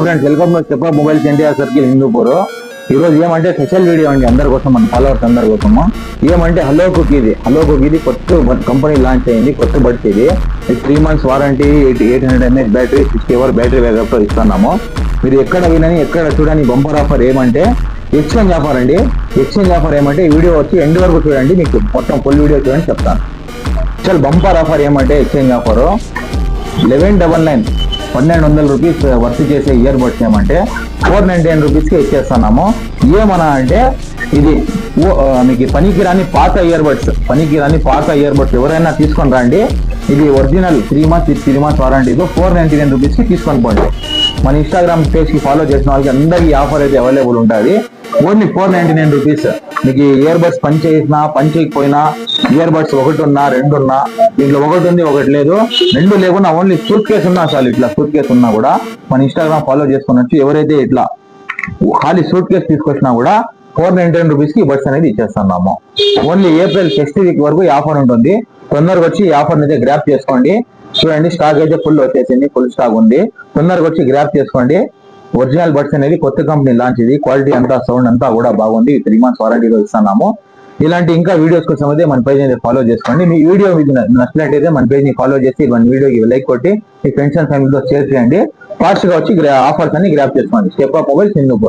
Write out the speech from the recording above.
Friends welcome to step up mobiles NTR circle Hindupur. ఈ రోజు ఏమంటే స్పెషల్ వీడియో అండి అందరి కోసం, మన ఫాలోవర్స్ అందరి కోసము. ఏమంటే హలో కుక్ ఇది కొత్త కంపెనీ లాంచ్ అయింది, కొత్త బడ్స్ ఇది. 3 months warranty, 800 mAh battery, 60 hour battery backup తో ఇస్తున్నాము. మీరు ఎక్కడ వినని ఎక్కడ చూడని బంపర్ ఆఫర్ ఏమంటే ఎక్స్చేంజ్ ఆఫర్ అండి. ఎక్స్చేంజ్ ఆఫర్ ఏమంటే ఈ వీడియో వచ్చి ఎండ్ వరకు చూడండి, మీకు మొత్తం ఫుల్ వీడియో చూడండి చెప్తాను. చాలా బంపర్ ఆఫర్ ఏమంటే ఎక్స్చేంజ్ ఆఫర్ 1199 1200 రూపీస్ వర్త్ చేసే ఇయర్ బడ్స్ ఏమంటే 499 రూపీస్కి ఇచ్చేస్తున్నాము. ఏమన్నా అంటే ఇది మీకు పనికిరాని పాత ఇయర్ బడ్స్ ఎవరైనా తీసుకొని రండి. ఇది ఒరిజినల్ 3 months వారంటీతో 499 రూపీస్కి తీసుకొని పోండి. మన ఇన్స్టాగ్రామ్ పేజ్ కి ఫాలో చేసిన వాళ్ళకి అందరికీ ఆఫర్ అయితే అవైలబుల్ ఉంటుంది. Only 499 rupees. మీకు ఇయర్ బడ్స్ పని చేసినా పని చేయకపోయినా, ఇయర్ బడ్స్ ఒకటి ఉన్నా 2 ఉన్నా, దీంట్లో ఒకటి ఉంది ఒకటి లేదు, 2 లేకుండా ఓన్లీ సూట్ కేసు ఉన్నా చాలు. ఇట్లా సూట్ కేసు ఉన్నా కూడా మన ఇన్స్టాగ్రామ్ ఫాలో చేసుకున్నట్టు ఎవరైతే ఇట్లా ఖాళీ సూట్ కేసు తీసుకొచ్చినా కూడా 499 రూపీస్ కి బడ్స్ అనేది ఇచ్చేస్తున్నాము. ఓన్లీ ఏప్రిల్ ఫెస్టివ్ వీక్ వరకు ఈ ఆఫర్ ఉంటుంది. తొందరగా వచ్చి ఈ ఆఫర్ అయితే గ్రాప్ చేసుకోండి. చూడండి, స్టాక్ అయితే ఫుల్ వచ్చేసింది, ఫుల్ స్టాక్ ఉంది. తొందరగా వచ్చి గ్రాప్ చేసుకోండి. ఒరిజినల్ బడ్స్ అనేది కొత్త కంపెనీ లాంచ్ ఇది. క్వాలిటీ అంతా, సౌండ్ అంతా కూడా బాగుంది. 3 months వారంటీలో ఇస్తున్నాము. ఇలాంటి ఇంకా వీడియోస్ కోసం అయితే మన పేజ్ అయితే ఫాలో చేసుకోండి. మీ వీడియో మీకు నచ్చినట్టయితే మన పేజ్ ని ఫాలో చేసి మన వీడియోకి లైక్ కొట్టి మీ ఫ్రెండ్స్ అండ్ ఫ్యామిలీతో షేర్ చేయండి. ఫాస్ట్ గా వచ్చి ఆఫర్స్ అన్ని గ్రాప్ చేసుకోండి. Step up mobiles Hindupur.